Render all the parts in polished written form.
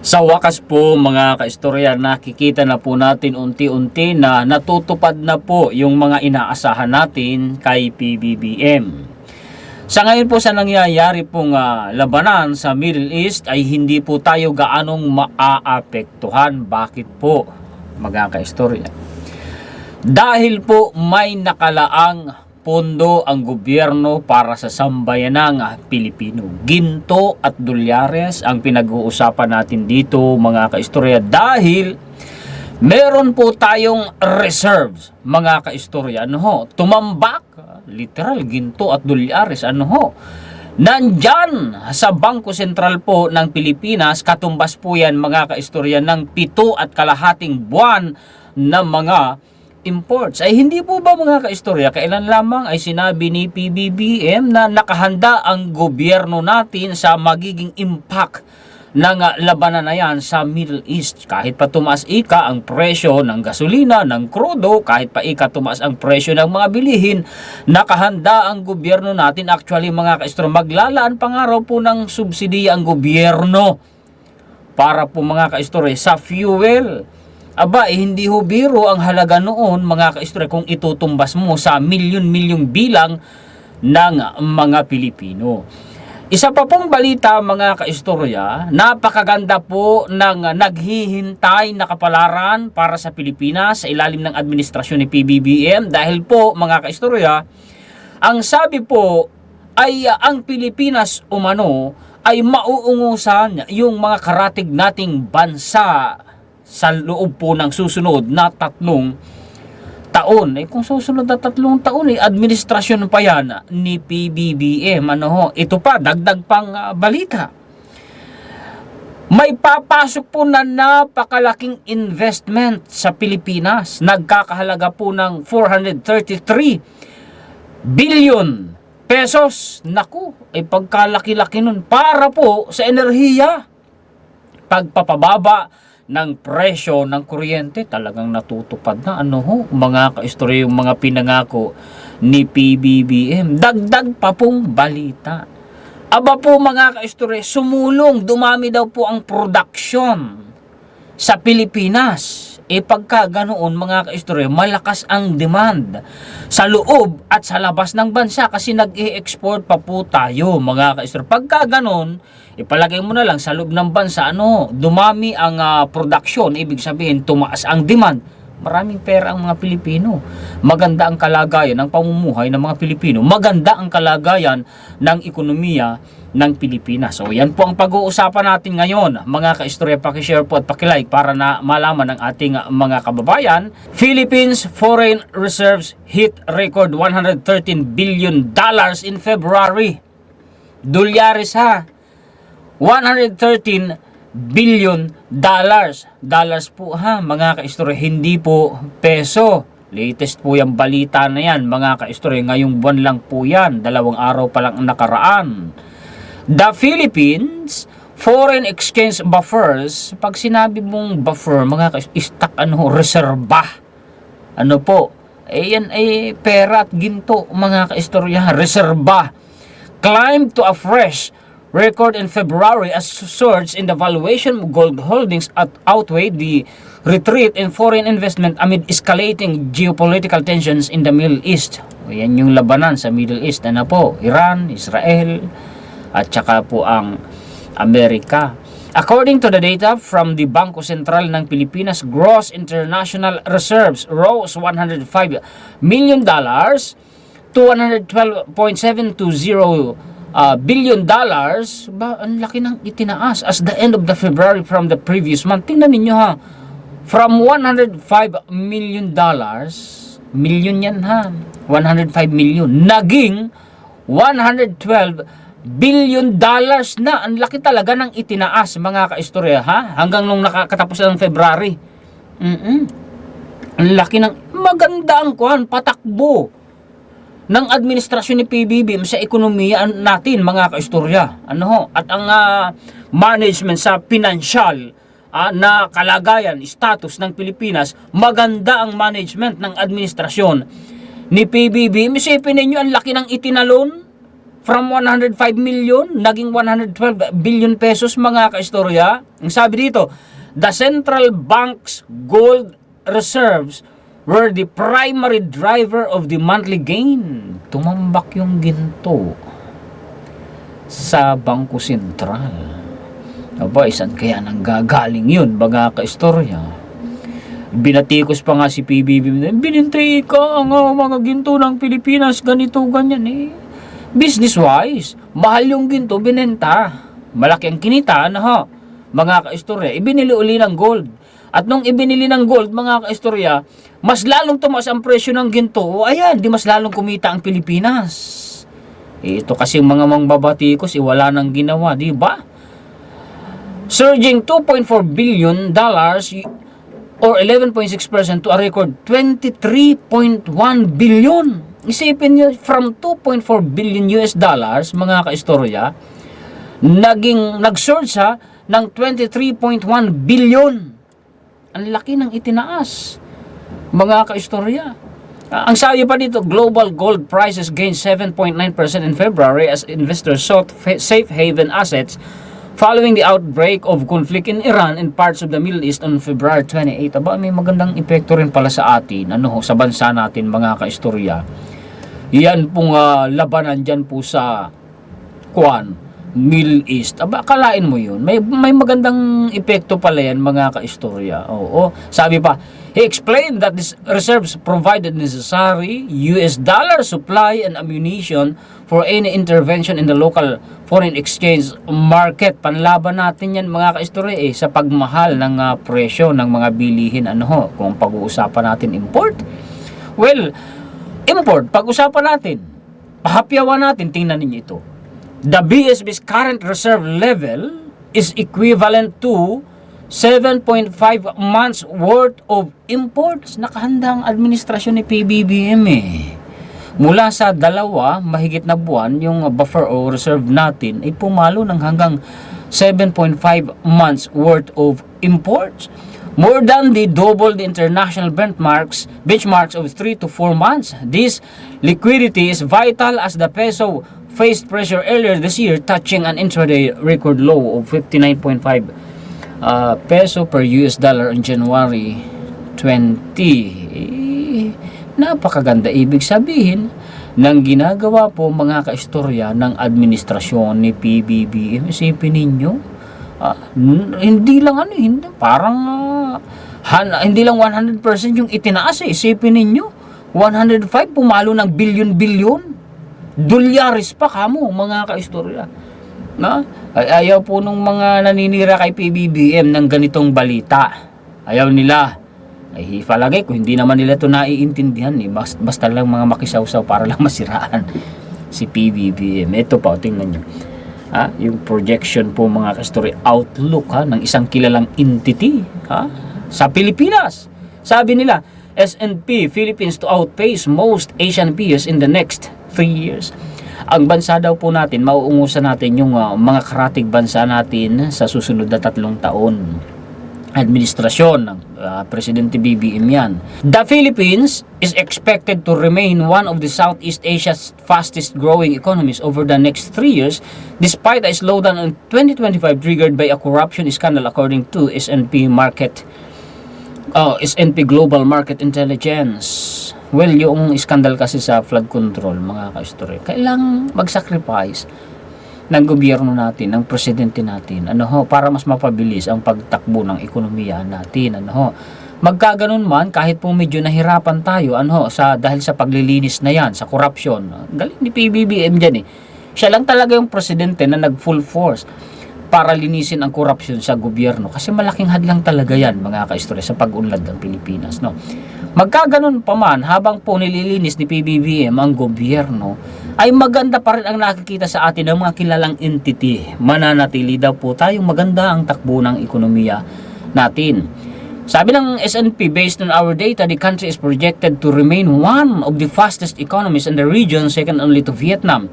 Sa wakas po mga kaistorya, nakikita na po natin unti-unti na natutupad na po yung mga inaasahan natin kay PBBM. Sa ngayon po sa nangyayari pong labanan sa Middle East ay hindi po tayo gaanong maaapektuhan. Bakit po mga kaistorya? Dahil po may nakalaang pondo ang gobyerno para sa sambayanang Pilipino. Ginto at dolyares ang pinag-uusapan natin dito mga kaistorya, dahil meron po tayong reserves mga kaistorya. Tumambak, literal, ginto at dolyares, nandyan sa Bangko Sentral po ng Pilipinas. Katumbas po yan mga kaistorya ng 7.5 buwan na mga imports. Ay hindi po ba mga kaistorya, kailan lamang ay sinabi ni PBBM na nakahanda ang gobyerno natin sa magiging impact ng labanan na yan sa Middle East. Kahit pa tumaas ang presyo ng gasolina, ng krudo, kahit pa tumaas ang presyo ng mga bilihin, nakahanda ang gobyerno natin. Actually mga kaistorya, maglalaan pa nga raw po ng subsidiya ang gobyerno para po mga kaistorya sa fuel. Aba, hindi ho biro ang halaga noon mga kaistorya kung itutumbas mo sa milyon-milyong bilang ng mga Pilipino. Isa pa pong balita mga kaistorya, napakaganda po ng naghihintay na kapalaran para sa Pilipinas sa ilalim ng administrasyon ni PBBM, dahil po mga kaistorya, ang sabi po ay ang Pilipinas ay mauungusan yung mga karatig nating bansa sa loob po ng susunod na 3 taon. Kung susunod na 3 taon, administrasyon pa yan ni PBBM. Ito pa, dagdag pang balita. May papasok po na napakalaking investment sa Pilipinas. Nagkakahalaga po ng 433 billion pesos. Naku, pagkalaki-laki nun para po sa enerhiya. Pagpapababa ng presyo ng kuryente, talagang natutupad na mga kaistorya yung mga pinangako ni PBBM. Dagdag pa pong balita. Aba po mga kaistorya, dumami daw po ang production sa Pilipinas. Pagka ganoon mga kaistorya, malakas ang demand sa loob at sa labas ng bansa kasi nag-i-export pa po tayo mga kaistorya. Pagka ganoon, ipalagay mo na lang sa loob ng bansa, dumami ang production, ibig sabihin tumaas ang demand. Maraming pera ang mga Pilipino. Maganda ang kalagayan ng pamumuhay ng mga Pilipino. Maganda ang kalagayan ng ekonomiya ng Pilipinas. So yan po ang pag-uusapan natin ngayon. Mga kaistorya, pakishare po at pakilike para na malaman ng ating mga kababayan. Philippines foreign reserves hit record $113 billion in February. Dolyares ha. 113 billion dollars. Dollars po ha mga kaistorya, hindi po peso. Latest po yung balita na yan mga kaistorya, ngayong buwan lang po yan, 2 araw pa lang ang nakaraan. The Philippines foreign exchange buffers, pag sinabi mong buffer mga kaistorya, stock reserba, yan ay pera at ginto mga kaistorya, reserba, climbed to a fresh record in February as surge in the valuation of gold holdings outweighed the retreat in foreign investment amid escalating geopolitical tensions in the Middle East. Yan yung labanan sa Middle East. Iran, Israel, at saka po ang Amerika. According to the data from the Bangko Sentral ng Pilipinas, gross international reserves rose $105 million to 112.720 billion dollars. Ang laki ng itinaas as the end of the February from the previous month. Tingnan ninyo ha, from 105 million dollars, million yan ha, 105 million, naging 112 billion dollars na. Ang laki talaga ng itinaas mga kaistorya ha, hanggang nung nakakatapos ng February. Ang laki ng, maganda ang patakbo ng administrasyon ni PBBM sa ekonomiya natin mga kaistorya. At ang management sa financial na kalagayan, status ng Pilipinas, maganda ang management ng administrasyon ni PBBM. Isipin ninyo, ang laki ng itinalon from 105 million, naging 112 billion pesos mga kaistorya. Ang sabi dito, the central bank's gold reserves were the primary driver of the monthly gain. Tumambak yung ginto sa Bangko Sentral. Aba, isan kaya nang gagaling yun, mga kaistorya? Binatikos pa nga si PBBM, binintay ka ang mga ginto ng Pilipinas, ganito, ganyan eh. Business-wise, mahal yung ginto, binenta. Malaki ang kinita, mga kaistorya. Ibinili uli ng gold. At nung ibinili ng gold, mga kaistorya, mas lalong tumaas ang presyo ng ginto. O ayan, di mas lalong kumita ang Pilipinas. Ito kasi mga mangbabatikos, wala nang ginawa, di ba? Surging $2.4 billion or 11.6% to a record 23.1 billion. Isipin nyo, from 2.4 billion US dollars, mga kaistorya, nag-surge siya ng 23.1 billion. Ang laki ng itinaas, mga kaistorya. Ang sabi pa dito, global gold prices gained 7.9% in February as investors sought safe haven assets following the outbreak of conflict in Iran and parts of the Middle East on February 28. Aba, may magandang epekto rin pala sa atin, sa bansa natin, mga kaistorya. Yan pong labanan dyan po sa Middle East. Aba, akalain mo yun. May magandang epekto pala yan, mga kaistorya. Oo. Sabi pa, he explained that these reserves provided necessary US dollar supply and ammunition for any intervention in the local foreign exchange market. Panlaban natin yan, mga kaistorya, sa pagmahal ng presyo ng mga bilihin. Kung pag-uusapan natin import. Well, import, pag-usapan natin, pahapyawan natin, tingnan ninyo ito. The BSB's current reserve level is equivalent to 7.5 months worth of imports. Nakahanda ang administrasyon ni PBBM Mula sa mahigit na buwan, yung buffer o reserve natin ay pumalo ng hanggang 7.5 months worth of imports. More than double the international benchmarks of 3 to 4 months. This liquidity is vital as the peso faced pressure earlier this year, touching an intraday record low of 59.5 peso per US dollar on January 20. Napakaganda, ibig sabihin ng ginagawa po, mga kaistorya, ng administrasyon ni PBBM. Isipin ninyo, hindi lang parang hindi lang 100% yung itinaas. Isipin ninyo, 105 pumalo ng bilyon-bilyon. Dolyares pa kamo, mga kaistorya. Ayaw po nung mga naninira kay PBBM ng ganitong balita. Ayaw nila. Ay palagay ko, hindi naman nila ito naiintindihan. Basta lang mga makisawsaw para lang masiraan si PBBM. Ito pa, tingnan nyo. Yung projection po, mga kaistorya, outlook ng isang kilalang entity sa Pilipinas. Sabi nila, S&P Philippines to outpace most Asian peers in the next 3 years. Ang bansa daw po natin, mauungusan natin yung mga karatig bansa natin sa susunod na 3 taon. Administrasyon ng Presidente BBM yan. The Philippines is expected to remain one of the Southeast Asia's fastest growing economies over the next 3 years despite a slowdown in 2025 triggered by a corruption scandal according to S&P Global Market Intelligence. Well, yung scandal kasi sa flood control, mga kaistorya, kailangang mag-sacrifice ng gobyerno natin, ng presidente natin, para mas mapabilis ang pagtakbo ng ekonomiya natin, Magkaganon man, kahit po medyo nahirapan tayo, dahil sa paglilinis na yan, sa corruption. Galing ni PBBM dyan Siya lang talaga yung presidente na nag-full force para linisin ang corruption sa gobyerno. Kasi malaking hadlang talaga yan, mga kaistorya, sa pag-unlad ng Pilipinas, Magkaganon pa man, habang po nililinis ni PBBM ang gobyerno, ay maganda pa rin ang nakikita sa atin ng mga kilalang entity. Mananatili daw po tayong maganda ang takbo ng ekonomiya natin. Sabi ng S&P, based on our data, the country is projected to remain one of the fastest economies in the region, second only to Vietnam.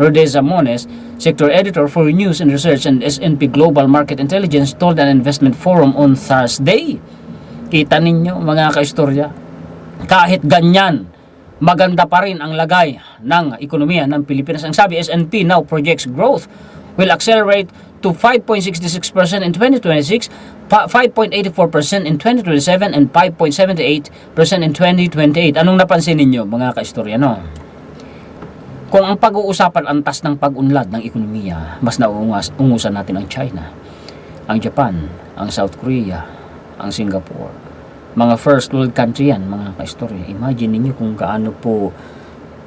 Rodez Amones, sector editor for News and Research and S&P Global Market Intelligence, told an investment forum on Thursday. Kita ninyo, mga kaistorya, kahit ganyan, maganda pa rin ang lagay ng ekonomiya ng Pilipinas. Ang sabi, S&P now projects growth will accelerate to 5.66% in 2026, 5.84% in 2027, and 5.78% in 2028. Anong napansin ninyo, mga kaistorya, Kung ang pag-uusapan antas ng pag-unlad ng ekonomiya, mas ungusan natin ang China, ang Japan, ang South Korea, ang Singapore. Mga first world country yan, mga kaistorya. Imagine niyo kung gaano po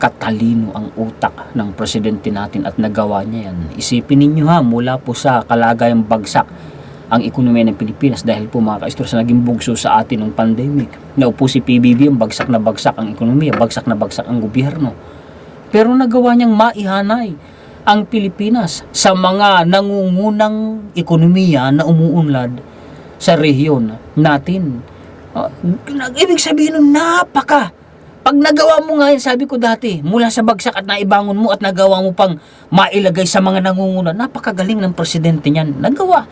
katalino ang utak ng presidente natin at nagawa niya yan. Isipin ninyo mula po sa kalagayang bagsak ang ekonomiya ng Pilipinas dahil po mga kaistorya sa naging bugso sa atin ng pandemic. Naupo si PBBM, bagsak na bagsak ang ekonomiya, bagsak na bagsak ang gobyerno. Pero nagawa niyang maihanay ang Pilipinas sa mga nangungunang ekonomiya na umuunlad sa rehiyon natin. Ibig sabihin nun, pag nagawa mo nga yan, sabi ko dati, mula sa bagsak at naibangon mo at nagawa mo pang mailagay sa mga nangunguna, napakagaling ng presidente niyan. Nagawa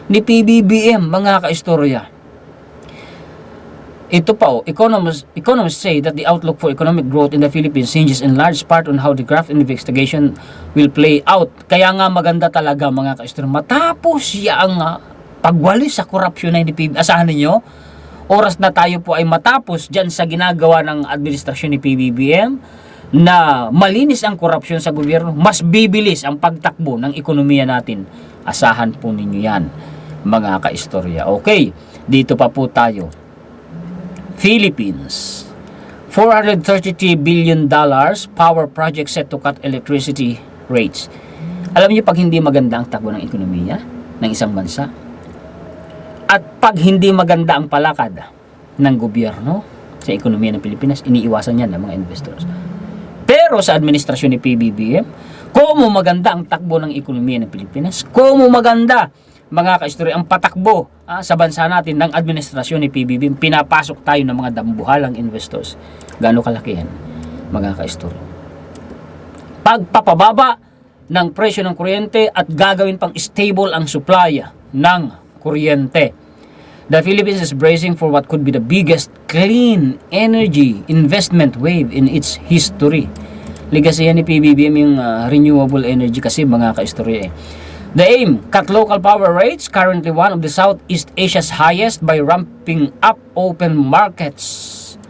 ni PBBM, mga kaistorya. Ito pa, economists say that the outlook for economic growth in the Philippines hinges in large part on how the graft investigation will play out. Kaya nga maganda talaga, mga kaistorya, matapos ang pagwalis sa korupsyon na hindi PBBM. Asahan ninyo, oras na tayo po ay matapos dyan sa ginagawa ng administrasyon ni PBBM na malinis ang korupsyon sa gobyerno, mas bibilis ang pagtakbo ng ekonomiya natin. Asahan po ninyo yan, mga kaistorya. Okay, dito pa po tayo. Philippines, $433 billion power project set to cut electricity rates. Alam niyo, pag hindi maganda ang takbo ng ekonomiya ng isang bansa, at pag hindi maganda ang palakad ng gobyerno sa ekonomiya ng Pilipinas, iniiwasan yan ng mga investors. Pero sa administrasyon ni PBBM, kung maganda ang takbo ng ekonomiya ng Pilipinas, kung maganda, mga kaistorya, ang patakbo sa bansa natin ng administrasyon ni PBBM, pinapasok tayo ng mga dambuhalang investors. Gaano kalaki yan, mga kaistorya? Pagpapababa ng presyo ng kuryente at gagawin pang stable ang supply ng kuryente. The Philippines is bracing for what could be the biggest clean energy investment wave in its history. Legacy yan ni PBBM yung renewable energy kasi, mga kaistorya. The aim, cut local power rates, currently one of the Southeast Asia's highest, by ramping up open markets.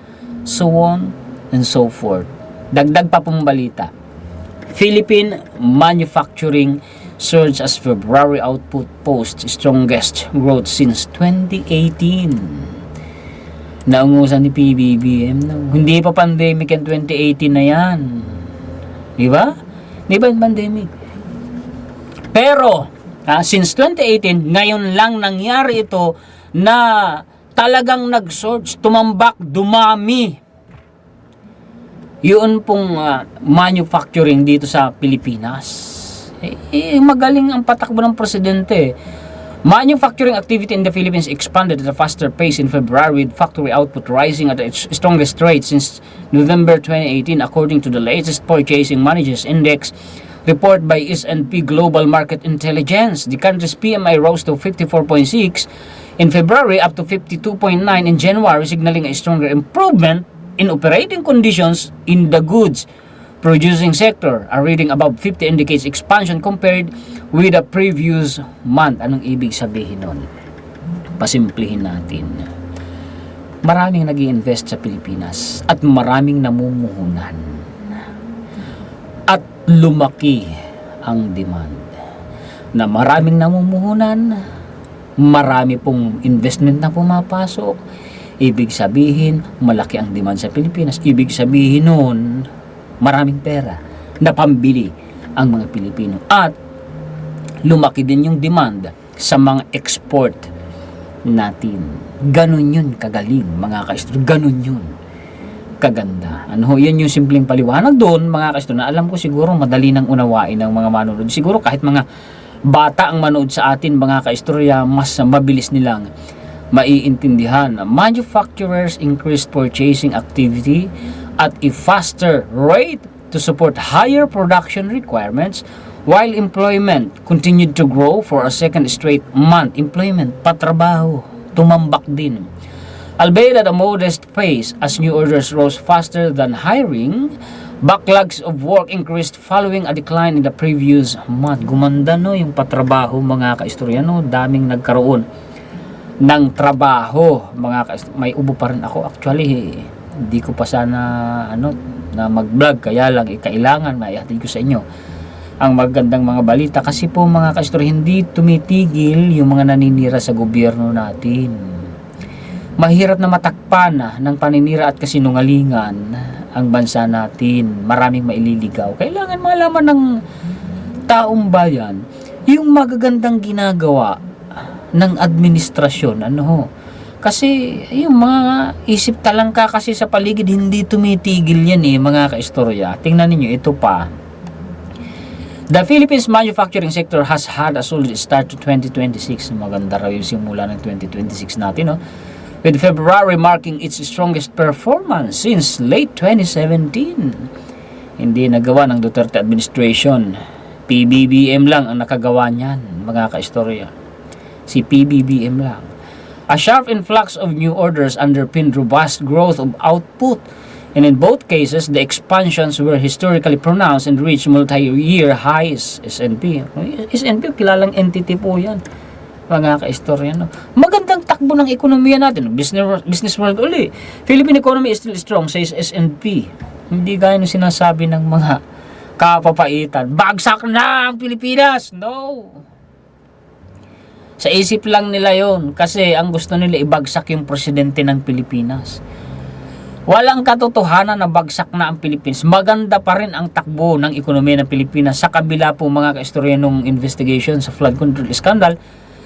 So on and so forth. Dagdag pa pong balita. Philippine manufacturing surge as February output posts strongest growth since 2018. Naungusan ni PBBM. Hindi pa pandemic yan, 2018 na yan. Di ba? Di ba yung pandemic? Pero, since 2018, ngayon lang nangyari ito na talagang nag-surge, tumambak, dumami. Yun pong manufacturing dito sa Pilipinas. Magaling ang patakbo ng presidente. Manufacturing activity in the Philippines expanded at a faster pace in February, with factory output rising at its strongest rate since November 2018, according to the latest Purchasing Managers Index report by S&P Global Market Intelligence. The country's PMI rose to 54.6 in February, up to 52.9 in January, signaling a stronger improvement in operating conditions in the goods producing sector. A reading above 50 indicates expansion compared with the previous month. Anong ibig sabihin nun? Pasimplihin natin. Maraming nag-i-invest sa Pilipinas at maraming namumuhunan. At lumaki ang demand. Na maraming namumuhunan, marami pong investment na pumapasok. Ibig sabihin, malaki ang demand sa Pilipinas. Ibig sabihin nun, maraming pera na pambili ang mga Pilipino. At lumaki din yung demand sa mga export natin. Ganun yun kagaling, mga kaistro. Ganun yun kaganda. Yan yung simpleng paliwanag doon, mga kaistro, na alam ko siguro madali nang unawain ng mga manonood. Siguro kahit mga bata ang manood sa atin, mga kaistro, mas mabilis nilang maiintindihan. Manufacturers increased purchasing activity at a faster rate to support higher production requirements, while employment continued to grow for a second straight month. Employment, patrabaho, tumambak din. Albeit at a modest pace, as new orders rose faster than hiring, backlogs of work increased following a decline in the previous month. Gumanda no yung patrabaho mga kaistorya no, daming nagkaroon ng trabaho mga may ubo pa rin ako actually, hindi ko pa sana na mag-vlog, kaya lang kailangan maihatid ko sa inyo ang magandang mga balita kasi po mga kaistorya, hindi tumitigil yung mga naninira sa gobyerno natin. Mahirap na matakpan ng paninira at kasinungalingan ang bansa natin. Maraming maililigaw. Kailangan malaman ng taong bayan yung magagandang ginagawa ng administrasyon. Kasi yung mga isip talangka kasi sa paligid, hindi tumitigil yan mga kaistorya. Tingnan niyo ito pa. The Philippines manufacturing sector has had a solid start to 2026. Maganda raw yung simula ng 2026 natin, with February marking its strongest performance since late 2017. Hindi nagawa ng Duterte administration. PBBM lang ang nakagawa niyan, mga kaistorya. Si PBBM lang. A sharp influx of new orders underpinned robust growth of output. And in both cases, the expansions were historically pronounced and reached multi-year highs. SNP. SNP, kilalang entity po yan, mga kaistorya. Magandang takbo ng ekonomiya natin. Business world uli. Philippine economy is still strong, says SNP. Hindi gaya ng sinasabi ng mga kapapaitan. Bagsak na ang Pilipinas! No! Sa isip lang nila yon, kasi ang gusto nila ibagsak yung presidente ng Pilipinas. Walang katotohanan na bagsak na ang Pilipinas. Maganda pa rin ang takbo ng ekonomiya ng Pilipinas sa kabila po mga kaistorya nung investigation sa flood control scandal,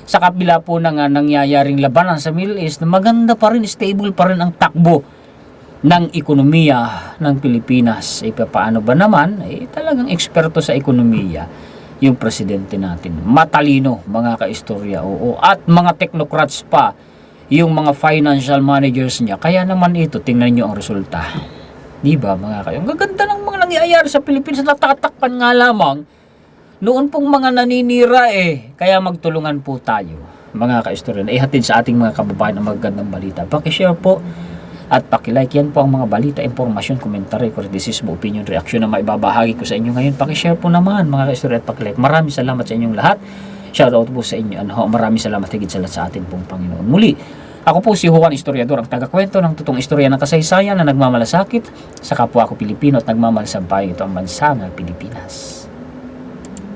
sa kabila po ng nangyayaring labanan sa Middle East, maganda pa rin, stable pa rin ang takbo ng ekonomiya ng Pilipinas. Paano ba naman? Talagang eksperto sa ekonomiya yung presidente natin. Matalino mga kaistorya, oo. At mga technocrats pa yung mga financial managers niya. Kaya naman ito, tingnan nyo ang resulta. Diba mga kayo? Ang gaganda ng mga nangyayari sa Pilipinas, natatakpan nga lamang noon pong mga naninira kaya magtulungan po tayo mga kaistorya na ihatid sa ating mga kababayan ang magagandang balita. Pakishare po at pakilike. Yan po ang mga balita, impormasyon, komentary, kritisismo, opinion, reaksyon na maibabahagi ko sa inyo ngayon. Pakishare po naman mga kaistorya at pakilike. Maraming salamat sa inyong lahat. Shoutout po sa inyo. Maraming salamat higit sa lahat sa ating pong Panginoon. Muli, ako po si Juan Historiador, ang tagakwento ng totoong istorya ng kasaysayan na nagmamalasakit sa kapwa ko Pilipino at nagmamalasampay ito ang bansa ng Pilipinas.